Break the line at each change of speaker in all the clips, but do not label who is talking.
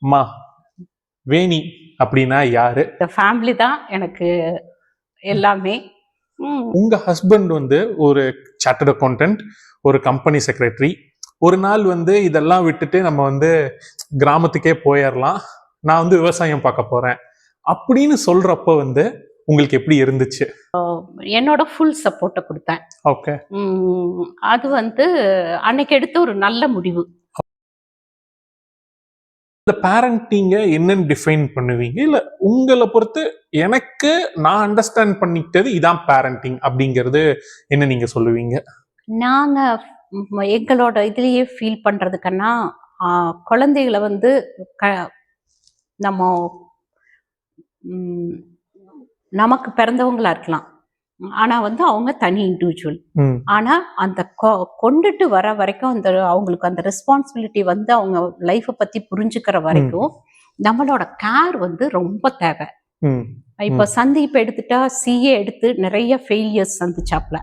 அம்மா வேணி அப்படின்னா யாரு?
இந்த ஃபேமிலி தான் எனக்கு எல்லாமே.
உங்க ஹஸ்பண்ட் வந்து ஒரு சார்ட்டர்ட் அக்கௌண்டன்ட், ஒரு கம்பெனி செக்ரட்டரி. ஒரு நாள் வந்து இதெல்லாம் விட்டுட்டு நம்ம வந்து கிராமத்துக்கே போயிடலாம், நான் வந்து விவசாயம் பார்க்க போறேன் அப்படின்னு சொல்றப்ப வந்து உங்களுக்கு எப்படி இருந்துச்சு?
என்னோட ஃபுல் சப்போர்ட்டை கொடுத்தேன்.
ஓகே.
அது வந்து அன்னைக்கு எடுத்த ஒரு நல்ல முடிவு.
இந்த பேரண்டிங்க என்னன்னு டிஃபைன் பண்ணுவீங்க? இல்ல உங்களை பொறுத்து எனக்கு நான் அண்டர்ஸ்டாண்ட் பண்ணிக்கிட்டது இதான் பேரண்டிங் அப்படிங்கிறது என்ன நீங்க சொல்லுவீங்க?
நாங்க எங்களோட இதுலயே ஃபீல் பண்றதுக்குன்னா குழந்தைகளை வந்து நம்ம நமக்கு பிறந்தவங்களா இருக்கலாம், ஆனா வந்து அவங்க தனி இண்டிவிஜுவல். ஆனா அந்த கொண்டுட்டு வர வரைக்கும் அந்த அவங்களுக்கு அந்த ரெஸ்பான்சிபிலிட்டி வந்து அவங்க லைஃப்பை பத்தி புரிஞ்சுக்கிற வரைக்கும் நம்மளோட கேர் வந்து ரொம்ப தேவை. இப்ப சந்தீப் எடுத்துட்டா சிஏ எடுத்து நிறைய ஃபெயிலியர்ஸ் சந்திச்சாப்ல.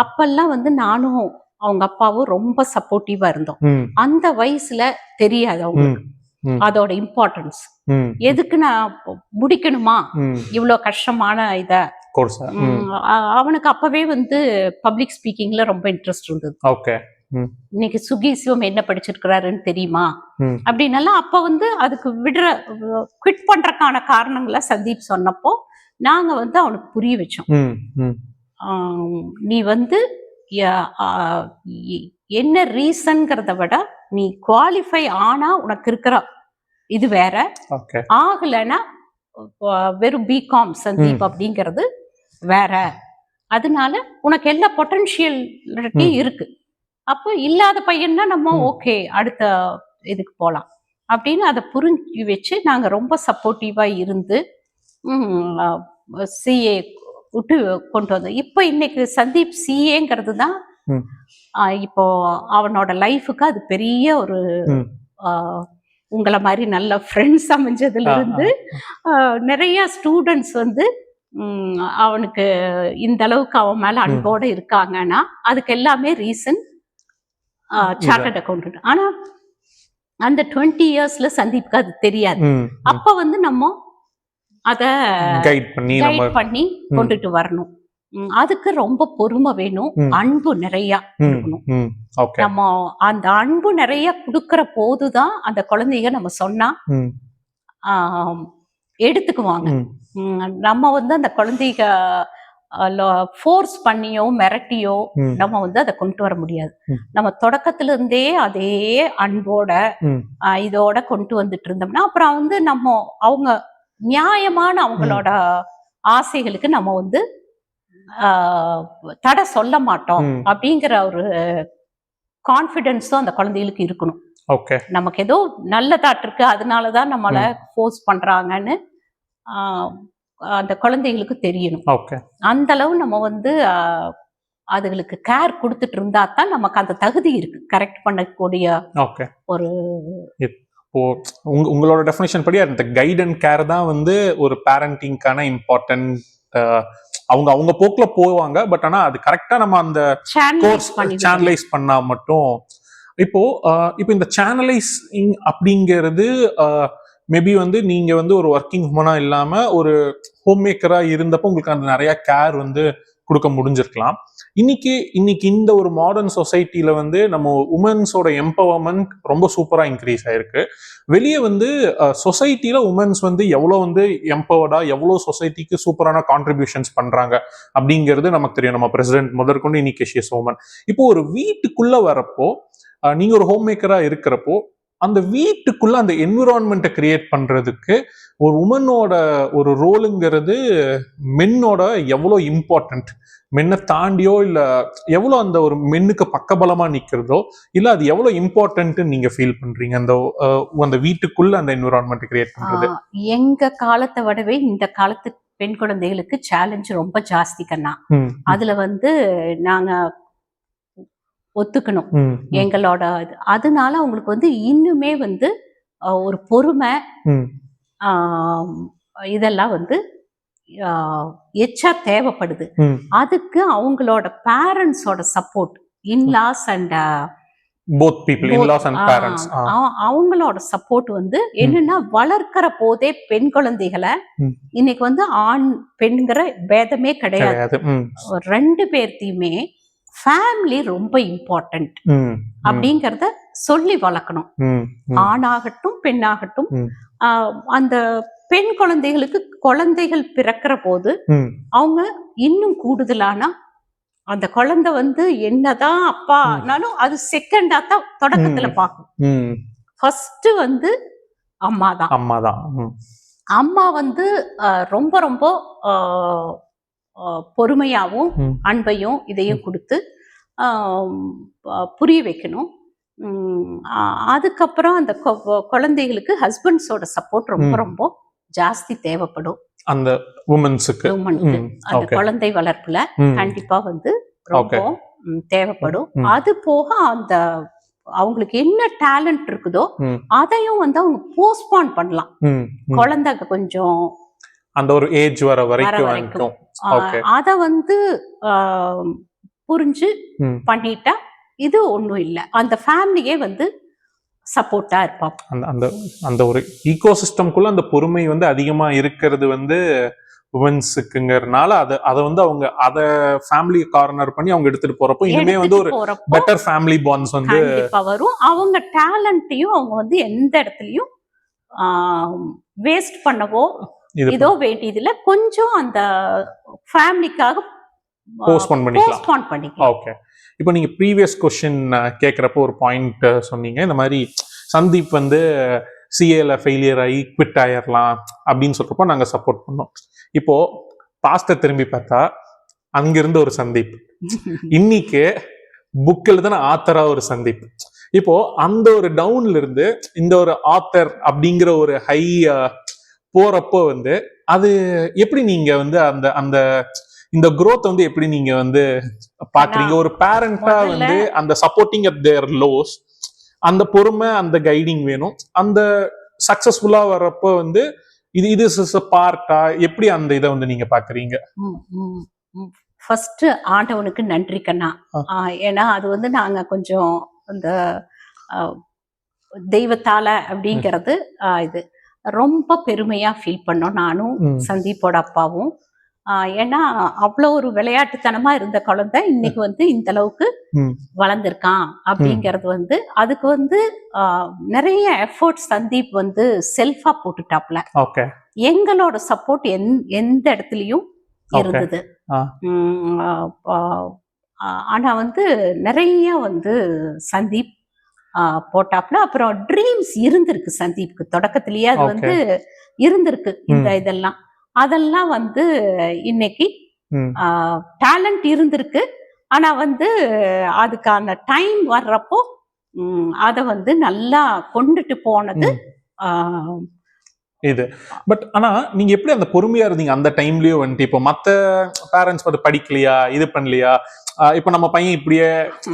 அப்பெல்லாம் வந்து நானும் அவங்க அப்பாவும் ரொம்ப சப்போர்ட்டிவா இருந்தோம். அந்த வயசுல தெரியாது அவங்களுக்கு அதோட இம்பார்ட்டன்ஸ். எதுக்கு நான் முடிக்கணுமா இவ்வளவு கஷ்டமான இத. அவனுக்கு அப்பவே வந்து பப்ளிக் ஸ்பீக்கிங்ல ரொம்ப இன்ட்ரெஸ்ட் இருந்தது. இன்னைக்கு சுகி சிவம் என்ன படிச்சிருக்கிறாருன்னு தெரியுமா அப்படின்னால அப்ப வந்து அதுக்கு குவிட் பண்றதுக்கான காரணங்களை சந்தீப் சொன்னப்போ நாங்க வந்து அவனுக்கு புரிய வச்சோம். நீ வந்து என்ன ரீசன்ங்கிறத விட நீ குவாலிஃபை ஆனா உனக்கு இருக்கிற இது வேற, ஆகலைன்னா வெறும் பிகாம் சந்தீப் அப்படிங்கிறது வேற. அதனால உனக்கு எல்லா பொட்டன்ஷியல் இருக்கு. அப்போ இல்லாத பையன்னா நம்ம ஓகே அடுத்த இதுக்கு போகலாம் அப்படின்னு அதை புரிஞ்சு வச்சு நாங்கள் ரொம்ப சப்போர்ட்டிவா இருந்து சிஏ விட்டு கொண்டு வந்தோம். இப்போ இன்னைக்கு சந்தீப் சிஏங்கிறது தான் இப்போ அவனோட லைஃபுக்கு அது பெரிய ஒரு உங்களை மாதிரி நல்ல ஃப்ரெண்ட்ஸ் அமைஞ்சதுல இருந்து நிறைய ஸ்டூடெண்ட்ஸ் வந்து அவனுக்கு இந்த அளவுக்கு அவன் மேல அன்போட இருக்காங்கன்னா அதுக்கு எல்லாமே ரீசன் சார்ட்டர்ட் அக்கௌண்டன்ட். ஆனா அந்த 20 இயர்ஸ்ல சந்தீப்க்கு அது தெரியாது. அப்ப வந்து நம்ம அத கைட் பண்ணி கொண்டுட்டு வரணும். அதுக்கு ரொம்ப பொறுமை வேணும், அன்பு நிறைய கொடுக்கணும். நம்ம அந்த அன்பு நிறைய கொடுக்கற போதுதான் அந்த குழந்தைங்க நம்ம சொன்னா எடுத்துக்குவாங்க. நம்ம வந்து அந்த குழந்தைங்க ஃபோர்ஸ் பண்ணியோ மிரட்டியோ நம்ம வந்து அதை கொண்டு வர முடியாது. நம்ம தொடக்கத்துல இருந்தே அதே அன்போட இதோட கொண்டு வந்துட்டு இருந்தோம்னா அப்புறம் வந்து நம்ம அவங்க நியாயமான அவங்களோட ஆசைகளுக்கு நம்ம வந்து தடை சொல்ல மாட்டோம் அப்படிங்கிற ஒரு கான்ஃபிடென்ஸும் அந்த குழந்தைகளுக்கு இருக்கணும். நமக்கு ஏதோ நல்ல தாட் இருக்கு அதனாலதான் நம்மள ஃபோர்ஸ் பண்றாங்கன்னு அந்த குழந்தைகளுக்கு தெரியணும். அந்த அளவு நம்ம வந்து அதுகளுக்கு கேர் கொடுத்துட்டு இருந்தா தான் நமக்கு அந்த தகுதி இருக்கு கரெக்ட் பண்ணக்கூடிய ஒரு.
உங்களோட டெஃபினேஷன் படி அந்த கைட் அண்ட் கேர் தான் வந்து ஒரு பேரண்டிங்கான இம்பார்ட்டன்ட். அவங்க அவங்க போக்குல போவாங்க, பட் ஆனா அது கரெக்டா நம்ம அந்த கோர்ஸ் சேனலைஸ் பண்ணா மட்டும். இப்போ இந்த சேனலைசிங் அப்படிங்கிறது மேபி வந்து நீங்க வந்து ஒரு ஒர்க்கிங் உமனா இல்லாம ஒரு ஹோம் மேக்கரா இருந்தப்போ உங்களுக்கு அந்த நிறைய கேர் வந்து கொடுக்க முடிஞ்சிருக்கலாம். இன்னைக்கு இந்த ஒரு மாடர்ன் சொசைட்டில வந்து நம்ம உமன்ஸோட எம்பவர்மெண்ட் ரொம்ப சூப்பரா இன்க்ரீஸ் ஆயிருக்கு. வெளியே வந்து சொசைட்டில உமன்ஸ் வந்து எவ்வளவு வந்து எம்பவர்டா எவ்வளவு சொசைட்டிக்கு சூப்பரான கான்ட்ரிபியூஷன்ஸ் பண்றாங்க அப்படிங்கிறது நமக்கு தெரியும். நம்ம பிரசிடென்ட் முதற்கொண்டு இனிகேஷியஸ் உமன். இப்போ ஒரு வீட்டுக்குள்ள வரப்போ நீங்க ஒரு ஹோம் மேக்கரா இருக்கிறப்போ அந்த வீட்டுக்குள்ள அந்த என்விரான்மெண்ட்டை கிரியேட் பண்றதுக்கு ஒரு உமனோட ஒரு ரோலுங்கிறது மென்னோட எவ்வளோ இம்பார்ட்டன்ட், மென்னை தாண்டியோ இல்ல எவ்வளோ அந்த ஒரு மென்னுக்கு பக்கபலமா நிக்கிறதோ இல்ல அது எவ்வளோ இம்பார்ட்டன்ட் நீங்க ஃபீல் பண்றீங்க அந்த வீட்டுக்குள்ள அந்த என்விரான்மெண்ட் கிரியேட் பண்றது?
எங்க காலத்தை விடவே இந்த காலத்து பெண் குழந்தைகளுக்கு சேலஞ்ச் ரொம்ப ஜாஸ்தி கண்ணா. அதுல வந்து நாங்க ஒத்துக்கணும் எங்களோட. அதனால அவங்களுக்கு வந்து இன்னுமே வந்து ஒரு பொறுமை இதெல்லாம் வந்து எச்சா தேவைப்படுது. அதுக்கு அவங்களோட பேரண்ட்ஸோட support, in-laws and
both people in-laws and parents
அவங்களோட சப்போர்ட் வந்து என்னன்னா வளர்க்கிற போதே பெண் குழந்தைகளை இன்னைக்கு வந்து ஆண் பெண்கிற பேதமே கிடையாது. ரெண்டு பேர்த்தையுமே ஃபேமிலி ரொம்ப இம்பார்ட்டன்ட் அப்படிங்கறத சொல்லி வளர்க்கணும். ஆணாகட்டும் பெண்ணாகட்டும். அந்த பெண் குழந்தைகளுக்கு குழந்தைகள் பிறக்கிற போது அவங்க இன்னும் கூடுதலான அந்த குழந்தை வந்து என்னதான் அப்பானாலும் அது செகண்டா தான் தொடக்கத்துல பார்க்கும். ஃபர்ஸ்ட் வந்து அம்மாதான். அம்மா வந்து ரொம்ப ரொம்ப பொறுமையாவும் அன்பையும் இதையும் கொடுத்து புரிய வைக்கணும். அதுக்கப்புறம் அந்த குழந்தைகளுக்கு ஹஸ்பண்டோட சப்போர்ட் ரொம்ப ரொம்ப ஜாஸ்தி தேவைப்படும்.
அந்த உமன்ஸுக்கு
அந்த குழந்தை வளர்ப்புல கண்டிப்பா வந்து ரொம்ப தேவைப்படும். அது போக அந்த அவங்களுக்கு என்ன டேலண்ட் இருக்குதோ அதையும் வந்து அவங்க போஸ்ட்பான் பண்ணலாம். குழந்தை கொஞ்சம்
அந்த ஒரு ஏஜ் வர வரைக்கும்
அத வந்து புரிஞ்சு பண்ணிட்டா இது ஒண்ணும் இல்லை. அந்த ஃபேமிலியே வந்து சப்போர்ட்டா இருப்பாங்க.
அந்த அந்த ஒரு ஈகோசிஸ்டம்குள்ள அந்த பொறுமை வந்து அதிகமா இருக்கிறது வந்து உமன்ஸுக்குங்கிறதுனால அதை வந்து அவங்க அதை ஃபேமிலி கார்னர் பண்ணி அவங்க எடுத்துட்டு போறப்போ இனிமே வந்து ஒரு பெட்டர் ஃபேமிலி பாண்ட்ஸ் வந்து
வரும். அவங்க டேலண்ட்டையும் அவங்க வந்து எந்த இடத்துலயும் வேஸ்ட் பண்ணவோ இதோ வேண்டியதுல கொஞ்சம் அந்த ஃபேமிலிக்காக
போஸ்ட்போன் பண்ணிக்கலாம். ஓகே, இப்போ நீங்க ப்ரீவியஸ் கொஸ்டின் கேட்குறப்போ ஒரு பாயிண்ட் சொன்னீங்க, இந்த மாதிரி சந்தீப் வந்து சிஏல ஃபெயிலியர் ஆகி குவிட் ஆயிடலாம் அப்படின்னு சொல்றப்போ நாங்கள் சப்போர்ட் பண்ணோம். இப்போ பாஸ்ட்டை திரும்பி பார்த்தா அங்கிருந்து ஒரு சந்தீப், இன்னைக்கு புக் எழுதுன ஆத்தரா ஒரு சந்தீப். இப்போ அந்த ஒரு டவுன்ல இருந்து இந்த ஒரு ஆத்தர் அப்படிங்கிற ஒரு ஹை போறப்போ வந்து அது எப்படி நீங்க வந்து அந்த அந்த இந்த growth வந்து எப்படி நீங்க வந்து பாக்குறீங்க? ஒரு பேரண்டா வந்து அந்த சப்போர்ட்டிங் அட் தேர் லோஸ், அந்த பொறுமை, அந்த கைடிங் வேணும். அந்த சக்சஸ்ஃபுல்லா வரப்போ வந்து இது பார்ட்டா எப்படி அந்த இதை வந்து நீங்க பாக்குறீங்க?
ஃபர்ஸ்ட் ஆண்டவனுக்கு நன்றி கண்ணா. ஏன்னா அது வந்து நாங்க கொஞ்சம் அந்த தெய்வத்தால அப்படிங்கிறது இது ரொம்ப பெருமையா ஃபீல் பண்ணோம் நானும் சந்தீப்போட அப்பாவும். ஏன்னா அவ்வளோ ஒரு விளையாட்டுத்தனமா இருந்த குழந்தை இன்னைக்கு வந்து இந்த அளவுக்கு வளர்ந்துருக்கான் அப்படிங்கிறது வந்து அதுக்கு வந்து நிறைய எஃபோர்ட் சந்தீப் வந்து செல்ஃபா போட்டுட்டாப்ல. எங்களோட சப்போர்ட் எந்த இடத்துலயும் இருந்தது. ஆனா வந்து நிறைய வந்து சந்தீப் போட்டாப்ல. அப்புறம் ட்ரீம்ஸ் இருந்திருக்கு சந்தீப்க்கு தொடக்கத்திலேயே, அது வந்து இருந்திருக்கு. இந்த இதெல்லாம் அதெல்லாம் வந்து இன்னைக்கு டேலண்ட் இருந்திருக்கு. ஆனா வந்து அதுக்கான டைம் வர்றப்போ அத வந்து நல்லா கொண்டுட்டு போனது
இது. பட் ஆனா நீங்க எப்படி அந்த பொறுமையா இருந்தீங்க அந்த டைம்லயே வந்துட்டு? இப்போ மத்த பேரண்ட்ஸ் வந்து படிக்கலையா, இது பண்ணலையா, இப்ப நம்ம பையன் இப்படியே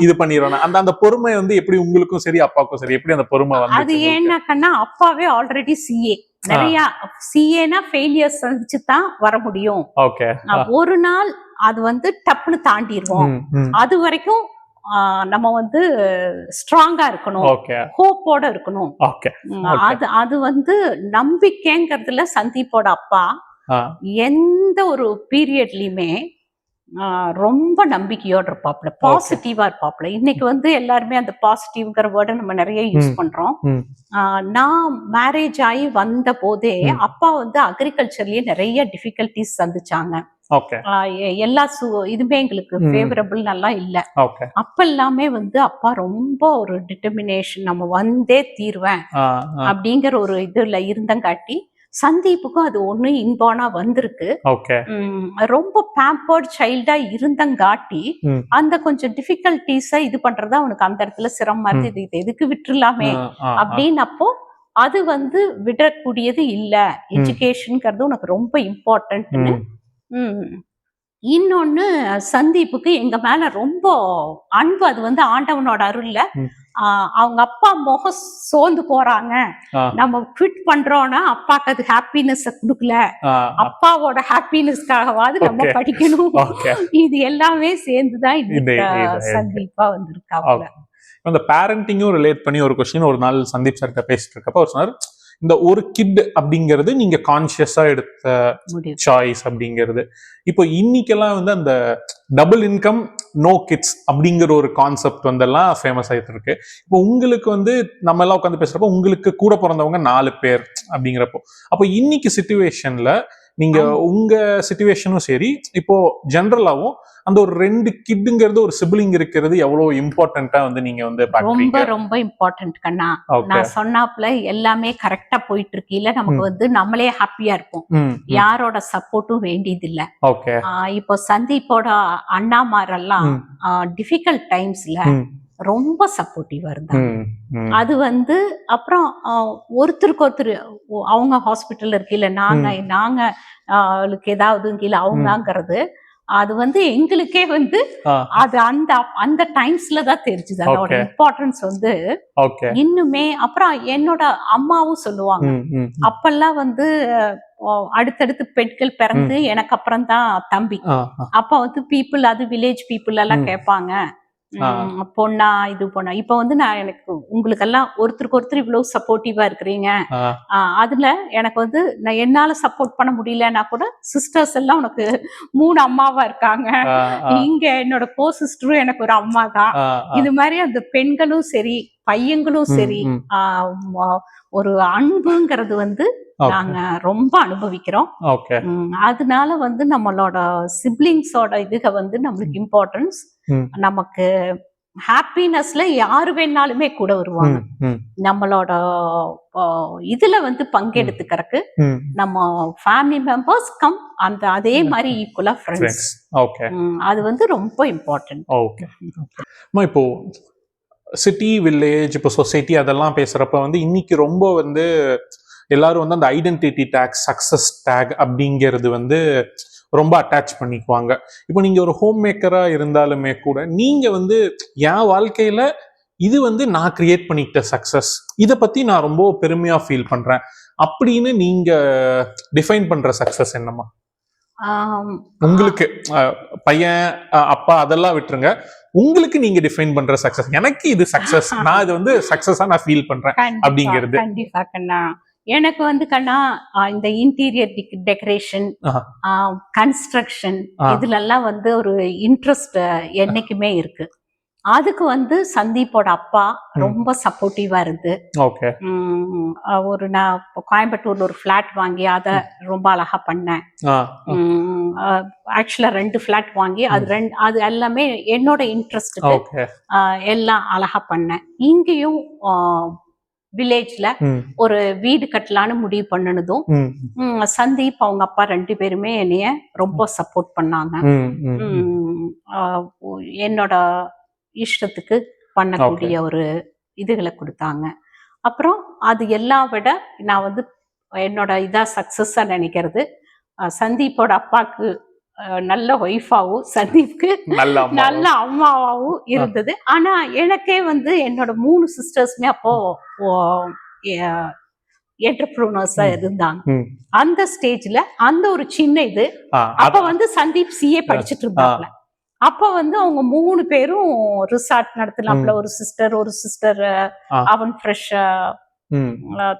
இது பண்ணிடுவாங்க, அந்த அந்த பொறுமை வந்து எப்படி உங்களுக்கும் சரி அப்பாவுக்கும் சரி எப்படி அந்த பொறுமை வந்து?
அது ஏன்னாக்கன்னா அப்பாவே ஆல்ரெடி சிஏ, நிறைய சிஏனா ஃபெயிலியர் சந்திச்சு தான் வர முடியும். ஒரு நாள் அது வந்து டப்புன்னு தாண்டிடுவோம். அது வரைக்கும் நம்ம வந்து ஸ்ட்ராங்கா இருக்கணும், ஹோப்போட இருக்கணும். அது வந்து நம்பிக்கைங்கிறதுல சந்தீப்போட அப்பா எந்த ஒரு பீரியட்லயுமே ரொம்ப நம்பிக்கையோட இருப்பாப்ல, பாசிட்டிவா இருப்பாப்ல. இன்னைக்கு வந்து எல்லாருமே அந்த பாசிட்டிவ்ங்கிற வேர்டை நம்ம நிறைய யூஸ் பண்றோம். நான் மேரேஜ் ஆகி வந்த போதே அப்பா வந்து அக்ரிகல்ச்சர்லயே நிறைய டிஃபிகல்டிஸ் சந்திச்சாங்க. எல்லா இதுமே எங்களுக்கு ஃபேவரபிள் நல்லா இல்ல. அப்ப எல்லாமே வந்து அப்பா ரொம்ப ஒரு டிட்டர்மினேஷன், நம்ம வந்தே தீர்வேன் அப்படிங்கிற ஒரு இதுல இருந்தங்காட்டி சந்தீப்புக்கும் அது ஒண்ணு இன்பானா வந்திருக்கு. ரொம்ப பேம்பர்ட் சைல்டா இருந்தங்காட்டி அந்த கொஞ்சம் டிஃபிகல்டிஸ இது பண்றதா அவனுக்கு அந்த இடத்துல சிரமமா இருந்து இது எதுக்கு விட்டுலாமே அப்படின்னப்போ அது வந்து விடக்கூடியது இல்ல, எஜுகேஷன்ங்கிறது உனக்கு ரொம்ப இம்பார்ட்டன்ட்னு. இன்னொன்னு சந்தீப்புக்கு எங்க மேல ரொம்ப அன்பு. அது வந்து ஆண்டவனோட அருள்ல அவங்க அப்பா முகம் சோர்ந்து போறாங்க, நம்ம குவிட் பண்றோம்னா அப்பாக்கு அது ஹாப்பினஸ் கொடுக்கல, அப்பாவோட ஹாப்பினஸ்க்காகவாது நம்ம படிக்கணும். இது எல்லாமே சேர்ந்துதான் சந்தீப்பா வந்திருக்காங்க.
அந்த பேரண்டிங்கும் ரிலேட் பண்ணி ஒரு கொஸ்டின் ஒரு நாள் சந்தீப் சார்கிட்ட பேசிட்டு இருக்கப்ப அவர் சொன்னார், இந்த ஒரு கிட் அப்படிங்கிறது நீங்க கான்சியஸா எடுத்த சாய்ஸ் அப்படிங்கிறது. இப்போ இன்னைக்கெல்லாம் வந்து அந்த டபுள் இன்கம் நோ கிட்ஸ் அப்படிங்கிற ஒரு கான்செப்ட் வந்தெல்லாம் ஃபேமஸ் ஆயிட்டு இருக்கு. இப்போ உங்களுக்கு வந்து நம்ம எல்லாம் உட்காந்து பேசுறப்போ உங்களுக்கு கூட பிறந்தவங்க 4 பேர் அப்படிங்கிறப்போ, அப்போ இன்னைக்கு சிச்சுவேஷன்ல நீங்க உங்க சிச்சுவேஷனும் சரி, இப்போ ஜெனரலாவும் அந்த ஒரு 2 கிட்ங்கிறது ஒரு சிப்ளிங் இருக்கிறது எவ்வளவு இம்பார்ட்டன்ட்டா வந்து நீங்க வந்து
ரொம்ப ரொம்ப இம்பார்ட்டன்ட் கண்ணா. நான் சொன்னாப்ல எல்லாமே கரெக்டா போயிட்டு இருக்கு இல்ல, நமக்கு வந்து நம்மளே ஹாப்பியா இருப்போம், யாரோட சப்போர்ட்டும் வேண்டியது இல்ல. இப்போ சந்தீப்போட அண்ணாமாரெல்லாம் டிஃபிகல்ட் டைம்ஸ்ல ரொம்ப சப்போர்ட்டிவா இருந்தாங்க. அது வந்து அப்புறம் ஒருத்தருக்கு ஒருத்தர் அவங்க ஹாஸ்பிட்டல்ல இருக்கையில நாங்க ஏதாவது கீழே அவங்கங்கிறது அது வந்து எங்களுக்கே வந்து அது அந்த டைம்ஸ்ல தான் தெரிஞ்சுது அதோட இம்பார்ட்டன்ஸ் வந்து இன்னுமே. அப்புறம் என்னோட அம்மாவும் சொல்லுவாங்க, அப்பெல்லாம் வந்து அடுத்தடுத்து பெண்கள் பிறந்து எனக்கு அப்புறம் தான் தம்பி, அப்ப வந்து பீப்புள் அது வில்லேஜ் பீப்புள் எல்லாம் கேட்பாங்க பொண்ணா இது பொண்ணா. இப்ப வந்து நான் எனக்கு உங்களுக்கு எல்லாம் ஒருத்தருக்கு ஒருத்தர் இவ்வளவு சப்போர்ட்டிவா இருக்கிறீங்க. அதுல எனக்கு வந்து நான் என்னால சப்போர்ட் பண்ண முடியலன்னா கூட சிஸ்டர்ஸ் எல்லாம் உனக்கு 3 அம்மாவா இருக்காங்க. இங்க என்னோட கோ சிஸ்டரும் எனக்கு ஒரு அம்மா தான். இது மாதிரி அந்த பெண்களும் சரி பையங்களும் சரி ஒரு அன்புங்கிறது வந்து நாங்க ரொம்ப அனுபவிக்கிறோம். அதனால வந்து நம்மளோட சிப்ளிங்ஸோட இதுக வந்து நம்மளுக்கு இம்பார்ட்டன்ஸ். நமக்கு ஹாப்பினஸ்ல யாரு வேணாலுமே கூட வருவாங்க. நம்மளோட இதுல வந்து பங்கெடுத்துக்கிறதுக்கு நம்ம ஃபேமிலி மெம்பர்ஸ் கம் அந்த அதே மாதிரி ஈக்குவலா ஃப்ரெண்ட்ஸ். அது வந்து ரொம்ப இம்பார்ட்டன்ட்.
இப்போ சிட்டி வில்லேஜ் இப்போ சொசைட்டி அதெல்லாம் பேசுறப்ப வந்து இன்னைக்கு ரொம்ப வந்து எல்லாரும் வந்து அந்த ஐடென்டிட்டி டேக் சக்சஸ் டேக் அப்படிங்கிறது வந்து ரொம்ப அட்டாச் பண்ணிக்குவாங்க. இப்போ நீங்க ஒரு ஹோம் மேக்கரா இருந்தாலுமே கூட நீங்க வந்து என் வாழ்க்கையில இது வந்து நான் கிரியேட் பண்ணிக்கிட்ட சக்சஸ், இதை பத்தி நான் ரொம்ப பெருமையா ஃபீல் பண்றேன் அப்படின்னு நீங்க டிஃபைன் பண்ற சக்சஸ் என்னமா உங்களுக்கு? பையன் அப்பா அதெல்லாம் விட்டுருங்க, உங்களுக்கு நீங்க டிஃபைன் பண்ற சக்சஸ், எனக்கு இது சக்சஸ், நான் இது வந்து சக்சஸா நான் ஃபீல் பண்றேன் அப்படிங்கிறது.
கண்டிப்பா கண்ணா, எனக்கு வந்து கண்ணா இந்த இன்டீரியர் டெக்கரேஷன் கன்ஸ்ட்ரக்ஷன் இதுல எல்லாம் வந்து ஒரு இன்ட்ரெஸ்ட் என்னைக்குமே இருக்கு. அதுக்கு வந்து சந்தீப்போட அப்பா ரொம்ப சப்போர்ட்டிவா இருந்து ஒரு நான் கோயம்புத்தூர்ல ஒரு பிளாட் வாங்கி அதை ரொம்ப அழகா பண்ணேன். ஆக்சுவலா 2 பிளாட் வாங்கி அது எல்லாமே என்னோட இன்ட்ரெஸ்டுக்கு எல்லாம் அழகா பண்ணேன். இங்கேயும் வில்லேஜ்ல ஒரு வீடு கட்டலான்னு முடிவு பண்ணனதும் சந்தீப் அவங்க அப்பா 2 பேருமே என்னைய ரொம்ப சப்போர்ட் பண்ணாங்க. என்னோட இஷ்டத்துக்கு பண்ணக்கூடிய ஒரு இதுகளை கொடுத்தாங்க. அப்புறம் அது எல்லாம் விட நான் வந்து என்னோட இதா சக்சஸா நினைக்கிறது சந்தீப்போட அப்பாவுக்கு நல்ல ஒய்ஃபாவும் சந்தீப்க்கு நல்ல அம்மாவாவும் இருந்தது. ஆனா எனக்கே வந்து என்னோட 3 சிஸ்டர்ஸ்மே அப்போ என்டர்பிரினர்ஸா இருந்தாங்க. அந்த ஸ்டேஜ்ல அந்த ஒரு சின்ன இது அப்ப வந்து சந்தீப் CA படிச்சுட்டு இருந்தாங்க. அப்ப வந்து அவங்க 3 பேரும் ரிசார்ட் நடத்தினாப்ல. ஒரு சிஸ்டர் அவன் ஃப்ரெஷ்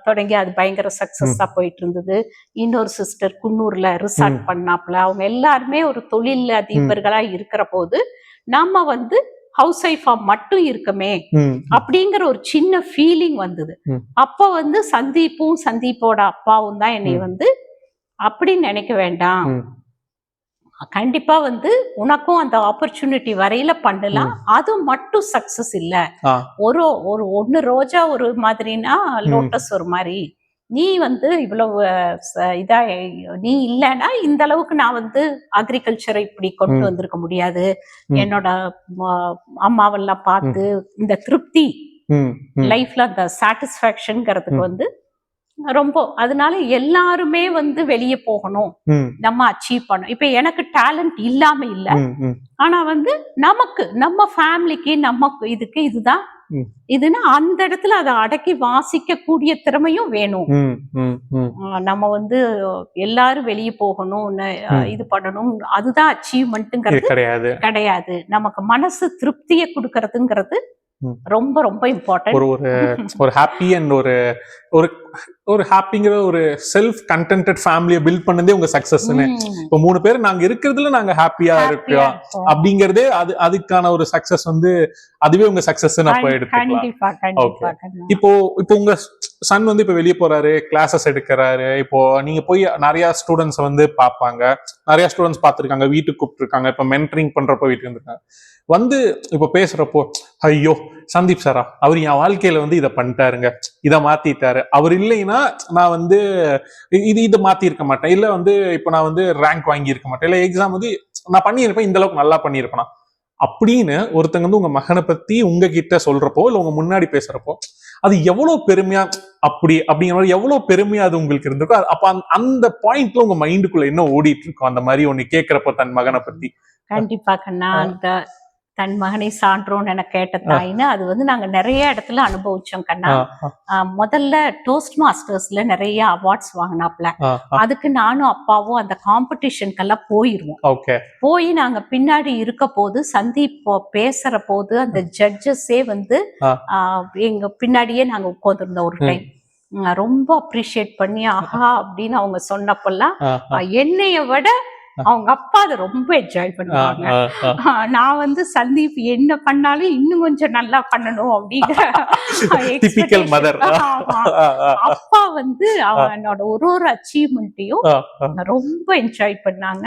தொடங்கி அது பயங்கர சக்சஸா போயிட்டு இருந்தது. இன்னொரு சிஸ்டர் குன்னூர்ல ரிசார்ட் பண்ணாப்ல. அவங்க எல்லாருமே ஒரு தொழில் அதிபர்களா இருக்கிற போது நம்ம வந்து ஹவுஸ் ஒய்ஃபா மட்டும் இருக்கமே அப்படிங்கிற ஒரு சின்ன ஃபீலிங் வந்தது. அப்ப வந்து சந்தீப்போட அப்பாவும் தான் என்னை வந்து அப்படி நினைக்க வேண்டாம், கண்டிப்பா வந்து உனக்கும் அந்த ஆப்பர்ச்சுனிட்டி வரையில பண்ணலாம், அது மட்டும் சக்சஸ் இல்ல. ஒன்னு ரோஜா ஒரு மாதிரினா லோட்டஸ் ஒரு மாதிரி, நீ வந்து இவ்வளவு இதா நீ இல்லைன்னா இந்த அளவுக்கு நான் வந்து அக்ரிகல்ச்சரை இப்படி கொண்டு வந்திருக்க முடியாது. என்னோட அம்மாவெல்லாம் பார்த்து இந்த திருப்தி லைஃப்ல அந்த சாட்டிஸ்பாக்சன்ங்கிறதுக்கு வந்து ரொம்ப, அதனால எல்லாருமே வந்து வெளியே போகணும், நம்ம அச்சீவ் பண்ணணும். இப்ப எனக்கு டேலண்ட் இல்லாம இல்ல, ஆனா வந்து நமக்கு நம்ம ஃபேமிலிக்கு நம்ம இதுக்கு இதுதான் இதுன்னா அந்த இடத்துல அதை அடக்கி வாசிக்க கூடிய திறமையும் வேணும். நம்ம வந்து எல்லாரும் வெளியே போகணும் இது பண்ணணும் அதுதான் அச்சீவ்மெண்ட்ங்கிறது கிடையாது. நமக்கு மனசு திருப்தியை கொடுக்கறதுங்கிறது ரொம்ப ரொம்ப இம்பார்ட்டன்ட்.
ஒரு ஒரு ஹாப்பி அண்ட் ஒரு ஒரு ஒரு ஹாப்பிங்கிற ஒரு செல்ஃப் கண்டென்டட் ஃபேமிலியை பில்ட் பண்ணதே உங்க சக்சஸ்ன்னு. இப்போ 3 பேர் நாங்க இருக்கிறதுல நாங்க ஹாப்பியா இருக்கோம் அப்படிங்கறதே அதுக்கான ஒரு சக்சஸ் வந்து அதுவே உங்க சக்சஸ் அப்ப எடுத்துக்கலாம். இப்போ உங்க சன் வந்து இப்ப வெளியே போறாரு, கிளாஸஸ் எடுக்கிறாரு. இப்போ நீங்க போய் நிறைய ஸ்டூடெண்ட்ஸ் வந்து பாப்பாங்க, நிறைய ஸ்டூடெண்ட்ஸ் பார்த்திருக்காங்க, வீட்டுக்கு கூப்பிட்டுருக்காங்க. இப்ப மென்டரிங் பண்றப்போ வீட்டுக்கு வந்துருக்காங்க. வந்து இப்ப பேசுறப்போ ஐயோ சந்தீப் சாரா அவர் என் வாழ்க்கையில வந்து இதை பண்ணிட்டாருங்க, இதை மாத்திட்டாரு, அவர் இல்லைன்னா நான் வந்து இதை மாத்தி இருக்க மாட்டேன், இல்ல வந்து இப்ப நான் வந்து ரேங்க் வாங்கி இருக்க மாட்டேன், இல்ல எக்ஸாம் வந்து நான் பண்ணியிருப்பேன், இந்த அளவுக்கு நல்லா பண்ணியிருப்பேனா அப்படின்னு ஒருத்தங்க வந்து உங்க மகனை பத்தி உங்ககிட்ட சொல்றப்போ இல்ல உங்க முன்னாடி பேசுறப்போ அது எவ்வளவு பெருமையா அப்படிங்கிற மாதிரி எவ்வளவு பெருமையா அது உங்களுக்கு இருந்திருக்கும். அப்ப அந்த பாயிண்ட்ல உங்க மைண்டுக்குள்ள என்ன ஓடிட்டு இருக்கும் அந்த மாதிரி ஒண்ணு கேட்கிறப்போ தன் மகனை பத்தி?
கண்டிப்பா கண்ணா, அந்த தன் மகனை சான்றோன்னு என கேட்ட தாயின்னு அது வந்து நாங்க நிறைய இடத்துல அனுபவிச்சோம் கண்ணா. முதல்ல டோஸ்ட் மாஸ்டர்ஸ்ல நிறைய அவார்ட்ஸ் வாங்கினாப்ல. அதுக்கு நானும் அப்பாவும் அந்த காம்படிஷனுக்கெல்லாம் போயிருவோம். போய் நாங்க பின்னாடி இருக்க போது சந்தீப் பேசுற போது அந்த ஜட்ஜஸே வந்து எங்க பின்னாடியே நாங்க உட்கார்ந்துருந்தோம். ஒரு டைம் ரொம்ப அப்ரிஷியேட் பண்ணி ஆஹா அப்படின்னு அவங்க சொன்னப்பெல்லாம் என்னைய விட அவங்க அப்பா அதை ரொம்ப என்ஜாய் பண்ணுவாங்க. நான் வந்து சந்தீப் என்ன பண்ணாலும் இன்னும் கொஞ்சம் நல்லா பண்ணணும் அப்படிங்கிற அப்பா வந்து அவனோட ஒரு அச்சீவ்மெண்ட்டையும் ரொம்ப என்ஜாய் பண்ணாங்க.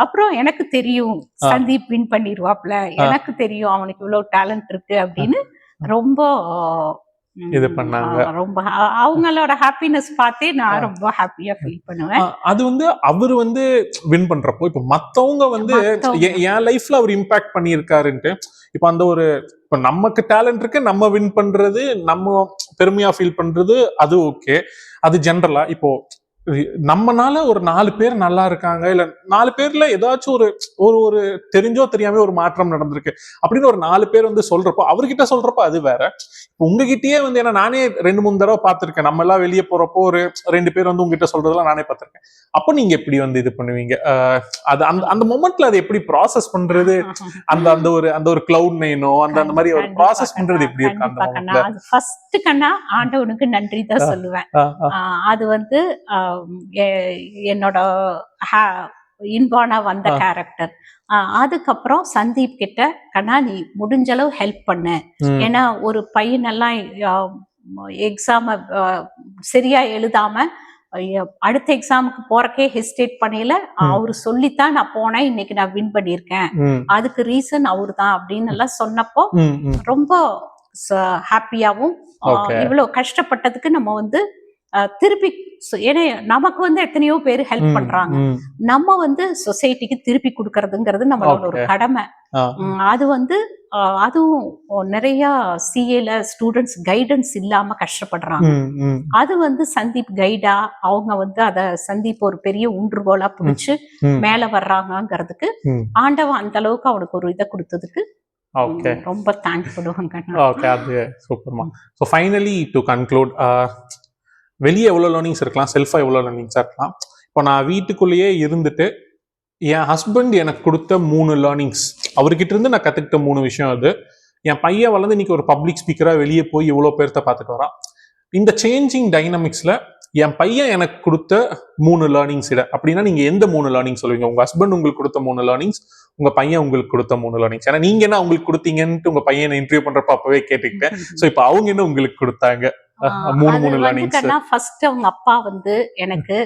அப்புறம் எனக்கு தெரியும் சந்தீப் வின் பண்ணிடுவாப்ல, எனக்கு தெரியும் அவனுக்கு இவ்வளவு டேலண்ட் இருக்கு அப்படின்னு ரொம்ப
இது பண்ணாங்க.
ரொம்ப அவங்களோட ஹாப்பினஸ் பார்த்தே நான் ரொம்ப ஹாப்பியா ஃபீல் பண்ணுவேன்.
அது வந்து அவர் வந்து வின் பண்றப்போ இப்ப மத்தவங்க வந்து என் லைஃப்ல அவர் இம்பாக்ட் பண்ணியிருக்காருன்ட்டு இப்ப அந்த ஒரு இப்ப நமக்கு டேலண்ட் இருக்கு, நம்ம வின் பண்றது, நம்ம பெருமையா ஃபீல் பண்றது, அது ஓகே, அது ஜென்ரலா. இப்போ நம்மனால ஒரு 4 பேர் நல்லா இருக்காங்க, இல்ல 4 பேர்ல ஏதாச்சும் ஒரு தெரிஞ்சோ தெரியாம ஒரு மாற்றம் நடந்திருக்கு அப்படின்னு ஒரு 4 பேர் வந்து சொல்றப்போ அவர்கிட்ட சொல்றப்போ அது வேற. உங்ககிட்டயே வந்து ஏன்னா நானே 2-3 தடவை பார்த்திருக்கேன், நம்ம எல்லாம் வெளியே போறப்போ ஒரு 2 பேர் வந்து உங்ககிட்ட சொல்றதெல்லாம் நானே பார்த்திருக்கேன். அப்போ நீங்க எப்படி வந்து இது பண்ணுவீங்க? அது அந்த மொமெண்ட்ல அதை எப்படி ப்ராசஸ் பண்றது? அந்த ஒரு கிளவுட் நைனோ அந்த மாதிரி ஒரு ப்ராசஸ் பண்றது எப்படி இருக்கு அந்த மொமெண்ட்ல?
ஃபர்ஸ்ட் கண்ணா ஆண்டவனுக்கு நன்றி தான் சொல்லுவேன். அது வந்து என்னோட இன்பானா வந்த கேரக்டர். அதுக்கப்புறம் சந்தீப் கிட்ட கண்ணா நீ முடிஞ்ச அளவு ஹெல்ப் பண்ணு, ஏன்னா ஒரு பையனெல்லாம் எக்ஸாம சரியா எழுதாம அடுத்த எக்ஸாமுக்கு போறக்கே ஹெசிடேட் பண்ணல, அவரு சொல்லித்தான் நான் போனேன், இன்னைக்கு நான் வின் பண்ணிருக்கேன், அதுக்கு ரீசன் அவரு தான் அப்படின்னு எல்லாம் சொன்னப்போ ரொம்ப ஹாப்பியாவும் இவ்வளவு கஷ்டப்பட்டதுக்கு நம்ம வந்து திருப்பி, ஏன்னா நமக்கு வந்து எத்தனையோ பேர் ஹெல்ப் பண்றாங்க, நம்ம வந்து சொசைட்டிக்கு திருப்பி கொடுக்கறதுங்கிறது நம்மளோட ஒரு கடமை. அது வந்து அதுவும் நிறைய சிஏல ஸ்டூடெண்ட்ஸ் கைடன்ஸ் இல்லாம கஷ்டப்படுறாங்க. அது வந்து சந்தீப் கைடா அவங்க வந்து அத சந்தீப் ஒரு பெரிய ஊன்றுகோலா பிடிச்சு மேல வர்றாங்கிறதுக்கு ஆண்டவன் அந்த அளவுக்கு அவனுக்கு ஒரு இதை கொடுத்ததுக்கு ரொம்ப தேங்க்ஸ் பண்ணுவாங்க.
ஓகே, அது சூப்பர்மா. ஸோ ஃபைனலி டு கன்க்ளூட், வெளியே எவ்வளோ லேர்னிங்ஸ் இருக்கலாம், செல்ஃபா எவ்வளோ லேர்னிங்ஸாக இருக்கலாம். இப்போ நான் வீட்டுக்குள்ளேயே இருந்துட்டு என் ஹஸ்பண்ட் எனக்கு கொடுத்த 3 லேர்னிங்ஸ், அவர்கிட்ட இருந்து நான் கற்றுக்கிட்ட 3 விஷயம். அது என் பையன் வளர்ந்து இன்னைக்கு ஒரு பப்ளிக் ஸ்பீக்கராக வெளியே போய் இவ்வளோ பேர்த்த பார்த்துட்டு வரான். இந்த சேஞ்சிங் டைனமிக்ஸில் என் பையன் எனக்கு கொடுத்த 3 லேர்னிங்ஸ் அப்படின்னா நீங்க எந்த 3 லேர்னிங் சொல்லுவீங்க? உங்க ஹஸ்பண்ட் உங்களுக்கு கொடுத்த 3 லேர்னிங்ஸ், உங்க பையன் உங்களுக்கு கொடுத்த 3 லேர்னிங்ஸ். ஏன்னா நீங்க என்ன உங்களுக்கு கொடுத்தீங்கன்னு உங்க பையனை இன்டர்வியூ பண்றப்ப அப்பவே கேட்டுக்கிட்டேன். ஸோ இப்போ அவங்க என்ன உங்களுக்கு கொடுத்தாங்க? 3 லேர்னிங்ஸ்.
ஃபர்ஸ்ட் அவங்க அப்பா வந்து எனக்கு,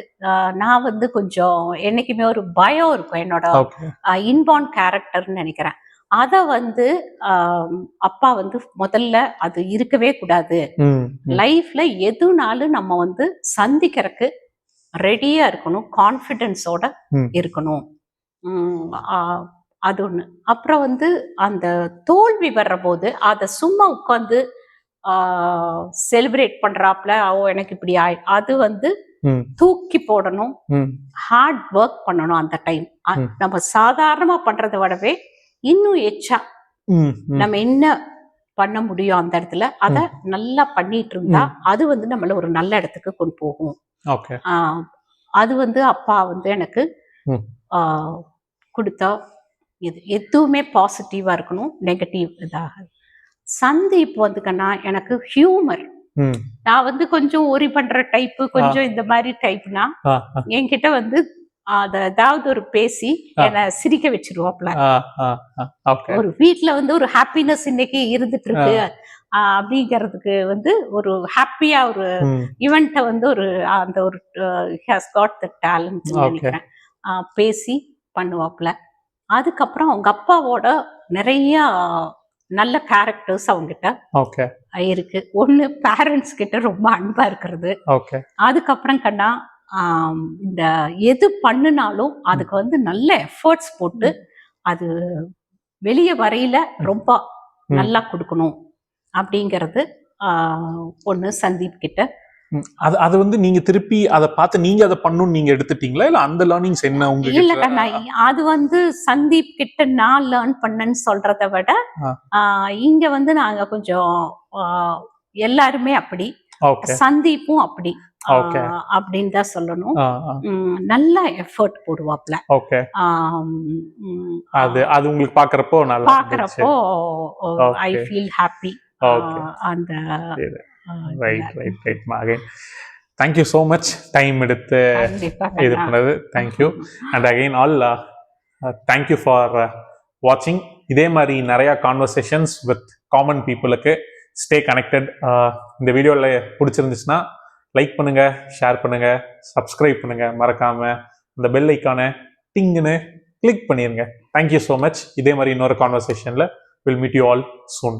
நான் வந்து கொஞ்சம் என்னைக்குமே ஒரு பயம் இருக்கும், என்னோட இன்பார்ன் கேரக்டர்னு நினைக்கிறேன். அத வந்து அப்பா வந்து முதல்ல அது இருக்கவே கூடாது, லைஃப்ல எதுனாலும் நம்ம வந்து சந்திக்கிறதுக்கு ரெடியா இருக்கணும், கான்ஃபிடென்ஸோட இருக்கணும், அது ஒண்ணு. அப்புறம் வந்து அந்த தோல்வி வர்ற போது அதை சும்மா உட்காந்து செலிப்ரேட் பண்றாப்ல, எனக்கு இப்படி அது வந்து தூக்கி போடணும், ஹார்ட் ஒர்க் பண்ணணும். அந்த டைம் நம்ம சாதாரணமா பண்றதை விடவே இன்னும் எச்சா நம்ம என்ன பண்ண முடியும் அந்த இடத்துல அத நல்லா பண்ணிட்டு இருந்தா அது வந்து நம்மள ஒரு நல்ல இடத்துக்கு கொண்டு போகும். அது வந்து அப்பா வந்து எனக்கு கொடுத்தா எதுவுமே பாசிட்டிவா இருக்கணும், நெகட்டிவ் இதாக. சந்தீப் வந்து கண்ணா எனக்கு ஹியூமர். நான் வந்து கொஞ்சம் ஒரி பண்ற டைப்பு, கொஞ்சம் இந்த மாதிரி டைப்னா என்கிட்ட வந்து ஏதாவது ஒரு பேசி என்னை சிரிக்க வச்சிருவாப்ல. ஒரு வீட்டுல வந்து ஒரு ஹாப்பினஸ் இன்னைக்கு இருந்துட்டு இருக்கு அப்படிங்கிறதுக்கு வந்து ஒரு ஹாப்பியா ஒரு ஈவெண்ட்டை வந்து ஒரு அந்த ஒரு ஹேஸ் காட் த டேலண்ட் நினைக்கிறேன். பேசி பண்ணுவாப்ல. அதுக்கப்புறம் அவங்க அப்பாவோட நிறைய நல்ல கேரக்டர்ஸ் அவங்ககிட்ட இருக்கு. ஒண்ணு பேரண்ட்ஸ் கிட்ட ரொம்ப அன்பா இருக்கிறது. அதுக்கப்புறம் கண்ணா இந்த எது பண்ணினாலும் அதுக்கு வந்து நல்ல எஃபர்ட்ஸ் போட்டு அது வெளியே வரையில ரொம்ப நல்லா கொடுக்கணும் அப்படிங்கிறது ஒண்ணு சந்தீப் கிட்ட.
அது வந்து நீங்க திருப்பி அதை பார்த்து நீங்க அதை பண்ணணும்னு நீங்க எடுத்துட்டீங்களா இல்ல அந்த லேர்னிங்ஸ் என்ன உங்களுக்கு?
இல்ல கண்ணா, அது வந்து சந்தீப் கிட்ட நான் லேர்ன் பண்ணேன்னு சொல்றதை விட இங்க வந்து நாங்க கொஞ்சம் எல்லாருமே அப்படி, சந்தீப்பும் அப்படி அப்படின்னு தான் சொல்லணும். நல்ல எஃபர்ட் போடுவாப்ல.
அது உங்களுக்கு பாக்குறப்போ நல்லா
பாக்குறப்போ ஐ ஃபீல் ஹாப்பி. அந்த
again thank you so much time எடுத்து இது பண்ணது. Thank you and again all thank you for வாட்சிங். இதே மாதிரி நிறைய கான்வர்சேஷன்ஸ் வித் காமன் பீப்புளுக்கு ஸ்டே கனெக்டட். இந்த வீடியோவில் பிடிச்சிருந்துச்சுன்னா லைக் பண்ணுங்க, ஷேர் பண்ணுங்க, சப்ஸ்கிரைப் பண்ணுங்க, மறக்காம அந்த பெல் ஐக்கானை டிங்குன்னு கிளிக் பண்ணிருங்க. Thank you so much. இதே மாதிரி இன்னொரு கான்வர்சேஷன்ல will meet you all soon.